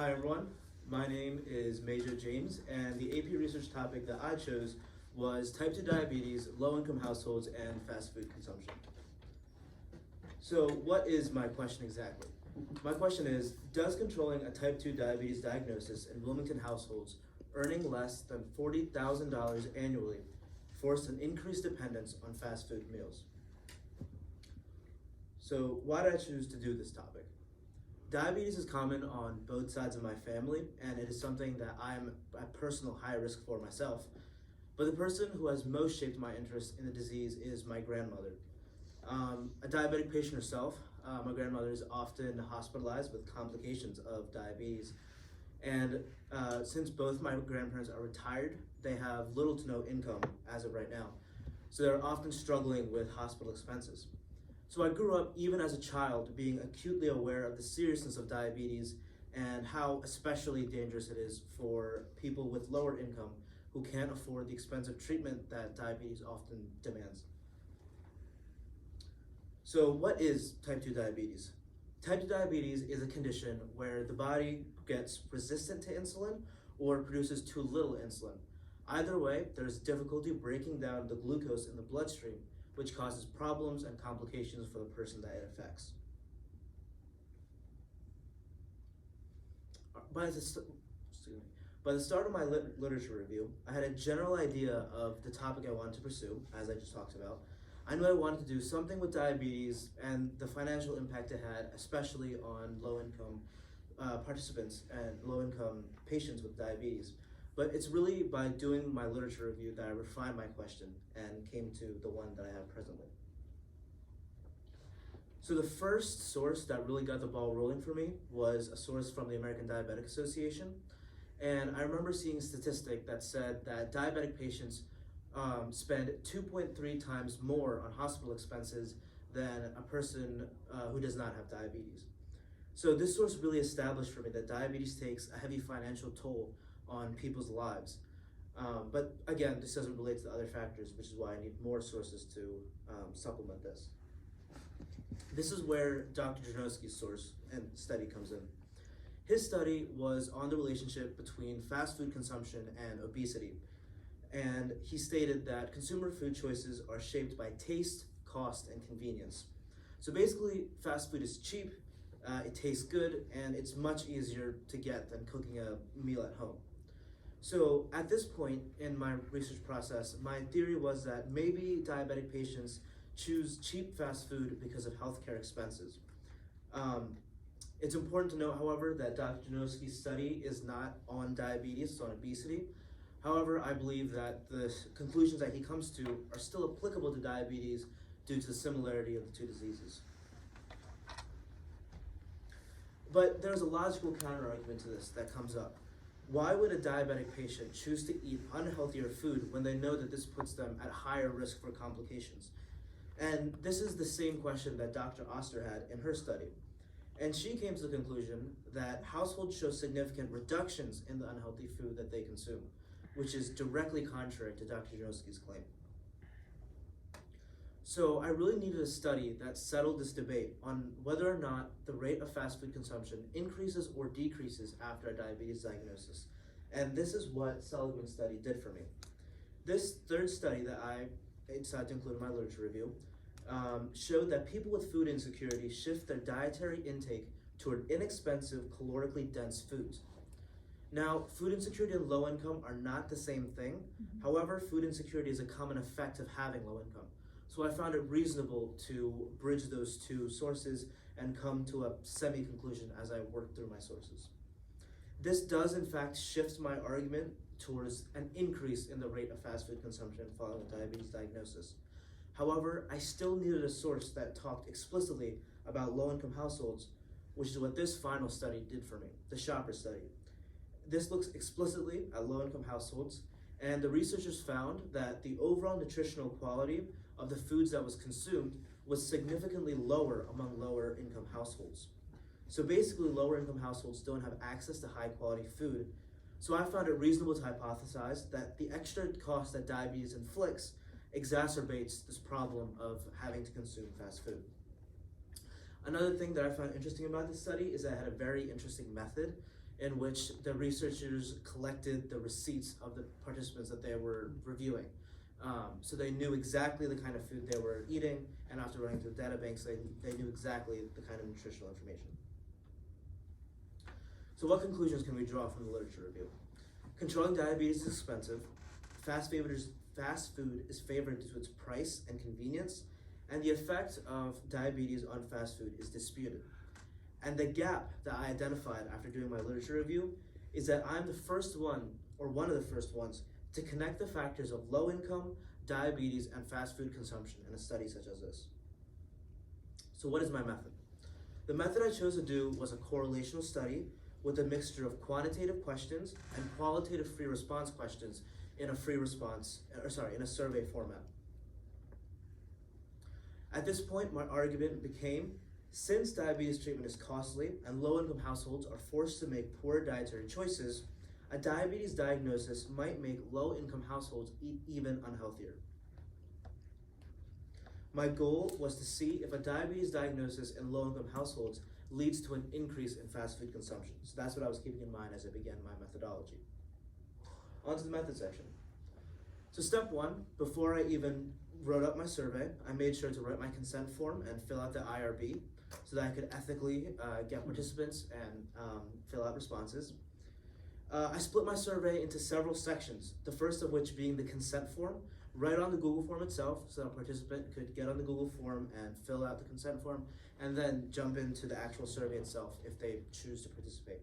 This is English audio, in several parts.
Hi everyone, my name is Majo James, and the AP research topic that I chose was type 2 diabetes, low-income households, and fast food consumption. So what is my question exactly? My question is, does controlling a type 2 diabetes diagnosis in Wilmington households earning less than $40,000 annually force an increased dependence on fast food meals? So why did I choose to do this topic? Diabetes is common on both sides of my family, and it is something that I'm at personal high risk for myself. But the person who has most shaped my interest in the disease is my grandmother. A diabetic patient herself, my grandmother is often hospitalized with complications of diabetes. And since both my grandparents are retired, they have little to no income as of right now. So they're often struggling with hospital expenses. So I grew up, even as a child, being acutely aware of the seriousness of diabetes and how especially dangerous it is for people with lower income who can't afford the expensive treatment that diabetes often demands. So what is type 2 diabetes? Type 2 diabetes is a condition where the body gets resistant to insulin or produces too little insulin. Either way, there's difficulty breaking down the glucose in the bloodstream, which causes problems and complications for the person that it affects. By the start of my literature review, I had a general idea of the topic I wanted to pursue, as I just talked about. I knew I wanted to do something with diabetes and the financial impact it had, especially on low-income participants and low-income patients with diabetes. But it's really by doing my literature review that I refined my question and came to the one that I have presently. So the first source that really got the ball rolling for me was a source from the American Diabetic Association. And I remember seeing a statistic that said that diabetic patients spend 2.3 times more on hospital expenses than a person who does not have diabetes. So this source really established for me that diabetes takes a heavy financial toll on people's lives. But again, this doesn't relate to the other factors, which is why I need more sources to supplement this. This is where Dr. Janowski's source and study comes in. His study was on the relationship between fast food consumption and obesity. And he stated that consumer food choices are shaped by taste, cost, and convenience. So basically, fast food is cheap, it tastes good, and it's much easier to get than cooking a meal at home. So at this point in my research process, my theory was that maybe diabetic patients choose cheap fast food because of healthcare expenses. It's important to note, however, that Dr. Janowski's study is not on diabetes, it's on obesity. However, I believe that the conclusions that he comes to are still applicable to diabetes due to the similarity of the two diseases. But there's a logical counterargument to this that comes up. Why would a diabetic patient choose to eat unhealthier food when they know that this puts them at higher risk for complications? And this is the same question that Dr. Oster had in her study. And she came to the conclusion that households show significant reductions in the unhealthy food that they consume, which is directly contrary to Dr. Janowski's claim. So I really needed a study that settled this debate on whether or not the rate of fast food consumption increases or decreases after a diabetes diagnosis. And this is what Salesianum's study did for me. This third study that I decided to include in my literature review showed that people with food insecurity shift their dietary intake toward inexpensive, calorically dense foods. Now, food insecurity and low income are not the same thing. However, food insecurity is a common effect of having low income. So I found it reasonable to bridge those two sources and come to a semi-conclusion as I worked through my sources. This does in fact shift my argument towards an increase in the rate of fast food consumption following a diabetes diagnosis. However, I still needed a source that talked explicitly about low-income households, which is what this final study did for me, the Shopper study. This looks explicitly at low-income households, and the researchers found that the overall nutritional quality of the foods that was consumed was significantly lower among lower-income households. So basically, lower-income households don't have access to high-quality food. So I found it reasonable to hypothesize that the extra cost that diabetes inflicts exacerbates this problem of having to consume fast food. Another thing that I found interesting about this study is that it had a very interesting method. in which the researchers collected the receipts of the participants that they were reviewing. So they knew exactly the kind of food they were eating, and after running through data banks, they knew exactly the kind of nutritional information. So what conclusions can we draw from the literature review? Controlling diabetes is expensive. Fast food is favored due to its price and convenience, and the effect of diabetes on fast food is disputed. And the gap that I identified after doing my literature review is that I'm the first one, or one of the first ones, to connect the factors of low income, diabetes, and fast food consumption in a study such as this. So what is my method? The method I chose to do was a correlational study with a mixture of quantitative questions and qualitative free response questions in a in a survey format. At this point, my argument became, since diabetes treatment is costly and low-income households are forced to make poor dietary choices, a diabetes diagnosis might make low-income households eat even unhealthier. My goal was to see if a diabetes diagnosis in low-income households leads to an increase in fast food consumption. So that's what I was keeping in mind as I began my methodology. On to the method section. So step one, before I even wrote up my survey, I made sure to write my consent form and fill out the IRB so that I could ethically get participants and fill out responses. I split my survey into several sections, the first of which being the consent form, right on the Google form itself, so a participant could get on the Google form and fill out the consent form, and then jump into the actual survey itself if they choose to participate.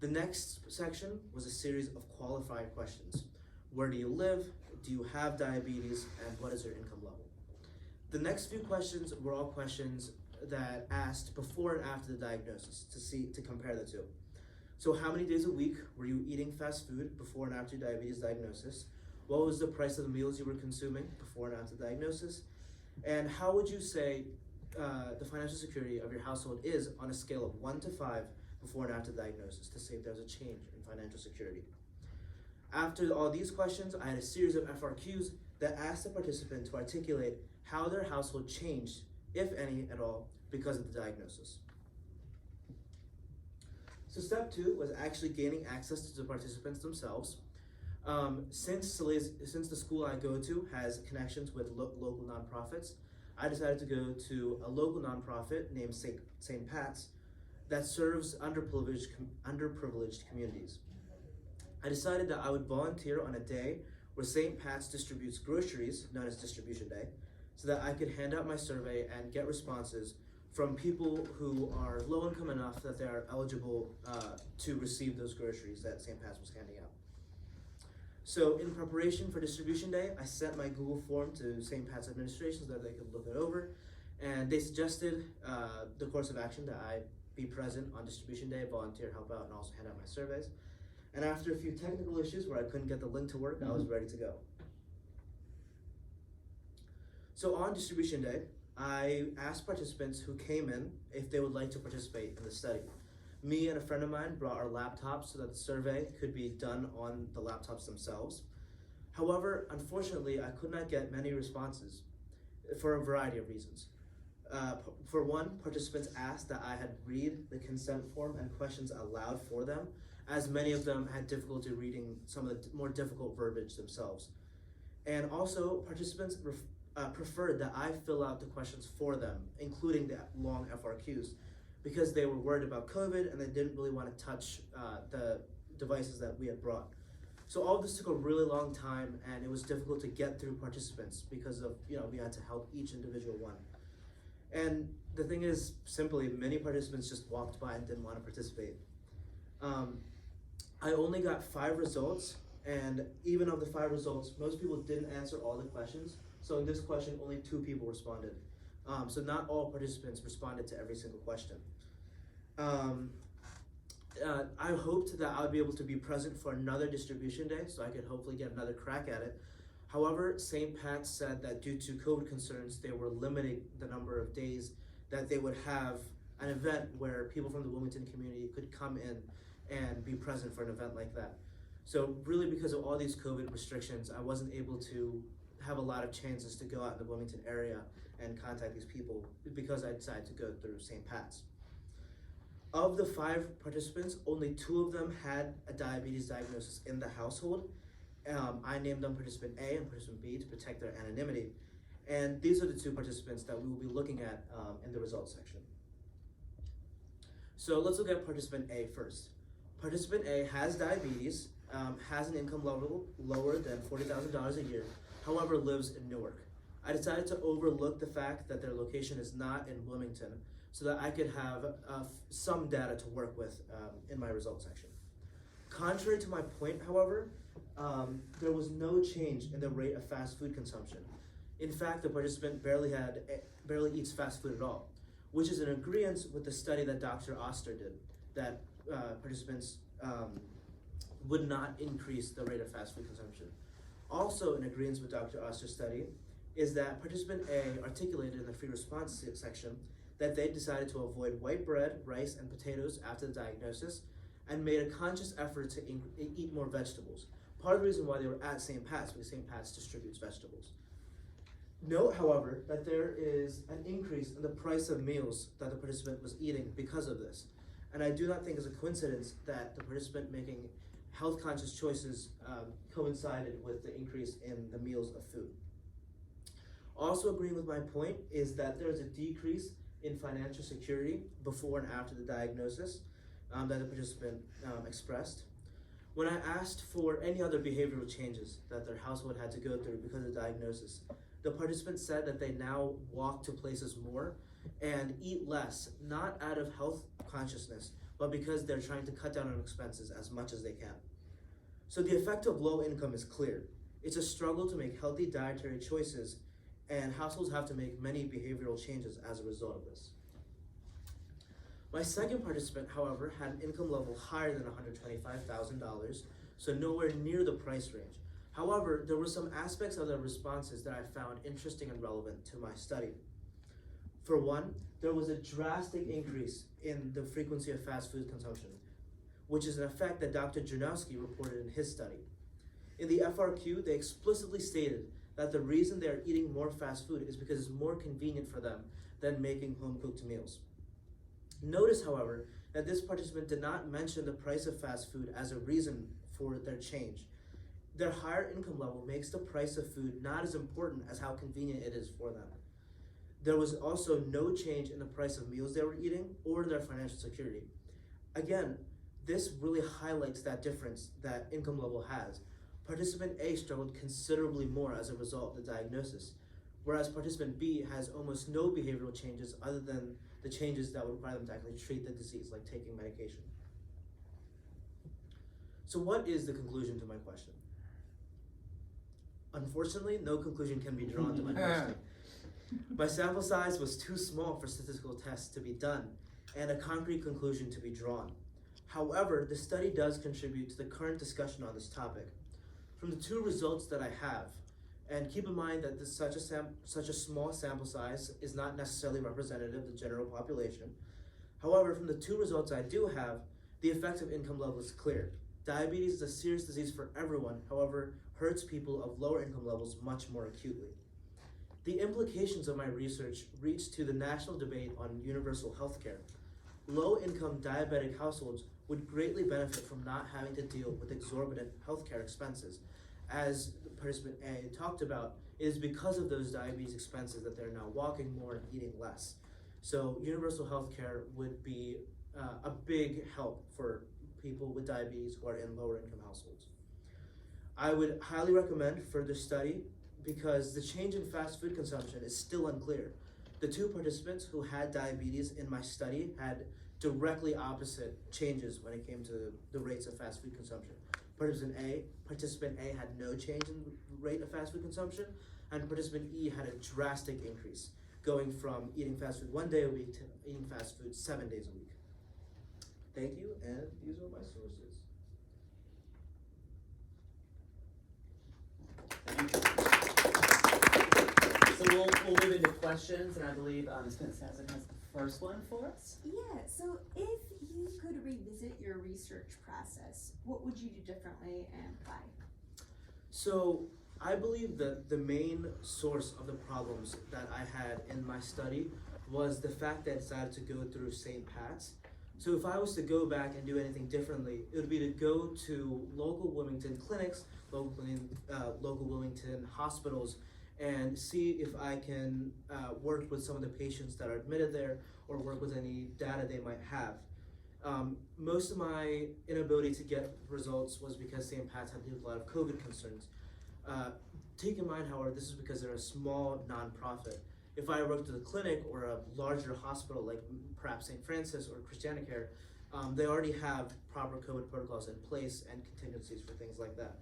The next section was a series of qualifying questions. Where do you live? Do you have diabetes? And what is your income level? The next few questions were all questions that asked before and after the diagnosis to compare the two. So how many days a week were you eating fast food before and after diabetes diagnosis? What was the price of the meals you were consuming before and after diagnosis? And how would you say the financial security of your household is on a scale of 1 to 5 before and after diagnosis to see if there's a change in financial security? After all these questions, I had a series of FRQs that asked the participant to articulate how their household changed, if any at all, because of the diagnosis. So step two was actually gaining access to the participants themselves. Since the school I go to has connections with local nonprofits, I decided to go to a local nonprofit named St. Pat's that serves underprivileged communities. I decided that I would volunteer on a day where St. Pat's distributes groceries, known as Distribution Day, so that I could hand out my survey and get responses from people who are low income enough that they are eligible to receive those groceries that St. Pat's was handing out. So in preparation for Distribution Day, I sent my Google form to St. Pat's administration so that they could look it over, and they suggested the course of action that I be present on Distribution Day, volunteer, help out, and also hand out my surveys. And after a few technical issues where I couldn't get the link to work, I was ready to go. So on Distribution Day, I asked participants who came in if they would like to participate in the study. Me and a friend of mine brought our laptops so that the survey could be done on the laptops themselves. However, unfortunately, I could not get many responses for a variety of reasons. For one, participants asked that I had read the consent form and questions aloud for them, as many of them had difficulty reading some of the more difficult verbiage themselves. And also, participants preferred that I fill out the questions for them, including the long FRQs, because they were worried about COVID and they didn't really want to touch the devices that we had brought. So all of this took a really long time, and it was difficult to get through participants because of, we had to help each individual one. And the thing is, simply, many participants just walked by and didn't want to participate. I only got 5 results, and even of the 5 results, most people didn't answer all the questions. So in this question, only 2 people responded. So not all participants responded to every single question. I hoped that I would be able to be present for another Distribution Day, so I could hopefully get another crack at it. However, St. Pat's said that due to COVID concerns, they were limiting the number of days that they would have an event where people from the Wilmington community could come in and be present for an event like that. So really, because of all these COVID restrictions, I wasn't able to have a lot of chances to go out in the Wilmington area and contact these people because I decided to go through St. Pat's. Of the 5 participants, only 2 of them had a diabetes diagnosis in the household. I named them participant A and participant B to protect their anonymity. And these are the 2 participants that we will be looking at in the results section. So let's look at participant A first. Participant A has diabetes, has an income level lower than $40,000 a year, however lives in Newark. I decided to overlook the fact that their location is not in Bloomington so that I could have some data to work with in my results section. Contrary to my point, however, there was no change in the rate of fast food consumption. In fact, the participant barely eats fast food at all, which is in agreement with the study that Dr. Oster did, that participants would not increase the rate of fast food consumption. Also in agreement with Dr. Oster's study is that participant A articulated in the free response section that they decided to avoid white bread, rice, and potatoes after the diagnosis and made a conscious effort to eat more vegetables. Part of the reason why they were at St. Pat's, because St. Pat's distributes vegetables. Note, however, that there is an increase in the price of meals that the participant was eating because of this. And I do not think it's a coincidence that the participant making health-conscious choices coincided with the increase in the meals of food. Also agreeing with my point is that there is a decrease in financial security before and after the diagnosis that the participant expressed. When I asked for any other behavioral changes that their household had to go through because of the diagnosis, the participants said that they now walk to places more and eat less, not out of health consciousness, but because they're trying to cut down on expenses as much as they can. So the effect of low income is clear. It's a struggle to make healthy dietary choices, and households have to make many behavioral changes as a result of this. My second participant, however, had an income level higher than $125,000, so nowhere near the price range. However, there were some aspects of their responses that I found interesting and relevant to my study. For one, there was a drastic increase in the frequency of fast food consumption, which is an effect that Dr. Janowski reported in his study. In the FRQ, they explicitly stated that the reason they are eating more fast food is because it's more convenient for them than making home-cooked meals. Notice, however, that this participant did not mention the price of fast food as a reason for their change. Their higher income level makes the price of food not as important as how convenient it is for them. There was also no change in the price of meals they were eating or their financial security. Again, this really highlights that difference that income level has. Participant A struggled considerably more as a result of the diagnosis, whereas participant B has almost no behavioral changes other than the changes that would require them to actually treat the disease, like taking medication. So what is the conclusion to my question? Unfortunately, no conclusion can be drawn to my question. My sample size was too small for statistical tests to be done and a concrete conclusion to be drawn. However, the study does contribute to the current discussion on this topic. From the 2 results that I have, and keep in mind that such a small sample size is not necessarily representative of the general population. However, from the 2 results I do have, the effect of income level is clear. Diabetes is a serious disease for everyone, however, hurts people of lower income levels much more acutely. The implications of my research reach to the national debate on universal health care. Low-income diabetic households would greatly benefit from not having to deal with exorbitant healthcare expenses. As participant A talked about, it is because of those diabetes expenses that they're now walking more and eating less. So universal health care would be a big help for people with diabetes who are in lower income households. I would highly recommend further study because the change in fast food consumption is still unclear. The 2 participants who had diabetes in my study had directly opposite changes when it came to the rates of fast food consumption. Participant A had no change in the rate of fast food consumption, and participant E had a drastic increase, going from eating fast food 1 day a week to eating fast food 7 days a week. Thank you, and these are my sources. So we'll move into questions, and I believe Ms. Pinsazen has the first one for us. Yeah, so if you could revisit your research process, what would you do differently and why? So I believe that the main source of the problems that I had in my study was the fact that I decided to go through St. Pat's. So if I was to go back and do anything differently, it would be to go to local Wilmington clinics, local Wilmington hospitals, and see if I can work with some of the patients that are admitted there, or work with any data they might have. Most of my inability to get results was because St. Pat's had to deal with a lot of COVID concerns. Take in mind, however, this is because they're a small nonprofit. If I worked at a clinic or a larger hospital, like perhaps St. Francis or Christianacare, they already have proper COVID protocols in place and contingencies for things like that.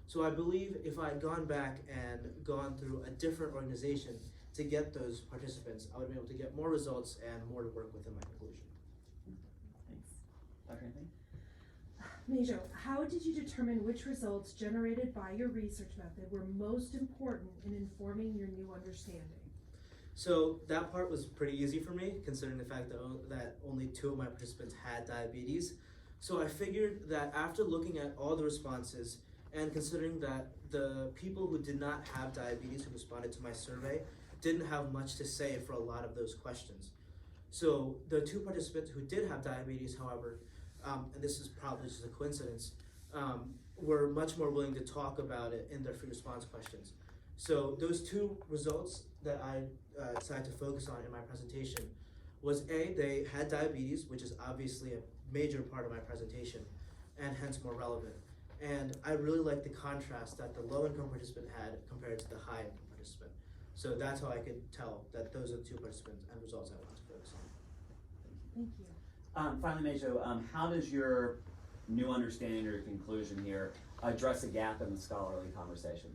So I believe if I had gone back and gone through a different organization to get those participants, I would be able to get more results and more to work with in my conclusion. Thanks. Dr. Anthony? Majo, how did you determine which results generated by your research method were most important in informing your new understanding? So that part was pretty easy for me, considering the fact that only 2 of my participants had diabetes. So I figured that after looking at all the responses and considering that the people who did not have diabetes who responded to my survey didn't have much to say for a lot of those questions. So the 2 participants who did have diabetes, however, and this is probably just a coincidence, were much more willing to talk about it in their free response questions. So those 2 results that I decided to focus on in my presentation was A, they had diabetes, which is obviously a major part of my presentation and hence more relevant. And I really like the contrast that the low-income participant had compared to the high-income participant. So that's how I could tell that those are the 2 participants and results I wanted to focus on. Thank you. Finally, Majo, how does your new understanding or your conclusion here address a gap in the scholarly conversation?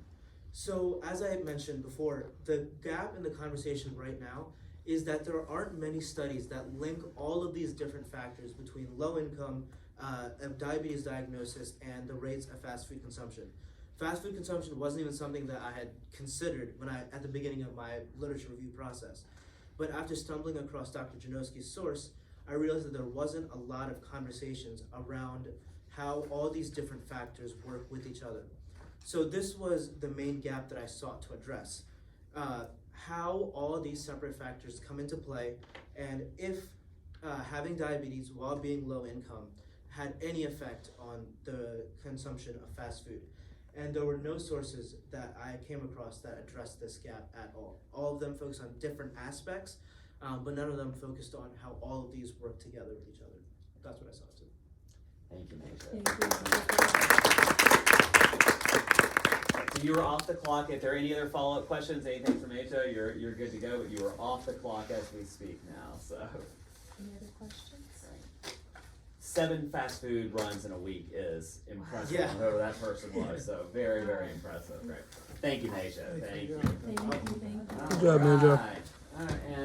So as I had mentioned before, the gap in the conversation right now is that there aren't many studies that link all of these different factors between low income, diabetes diagnosis, and the rates of fast food consumption. Fast food consumption wasn't even something that I had considered at the beginning of my literature review process. But after stumbling across Dr. Janowski's source, I realized that there wasn't a lot of conversations around how all these different factors work with each other. So this was the main gap that I sought to address. How all these separate factors come into play, and if having diabetes while being low income had any effect on the consumption of fast food. And there were no sources that I came across that addressed this gap at all. All of them focused on different aspects, but none of them focused on how all of these work together with each other. That's what I saw too. Thank you, Majo. Thank you. So you were off the clock. If there are any other follow-up questions, anything from Majo, you're good to go, but you are off the clock as we speak now, so. Any other questions? 7 fast food runs in a week is impressive. Yeah. On whoever that person was, so very, very impressive. Great. Thank you, Majo. Thank you. Thank you. Good job, Majo. All right, and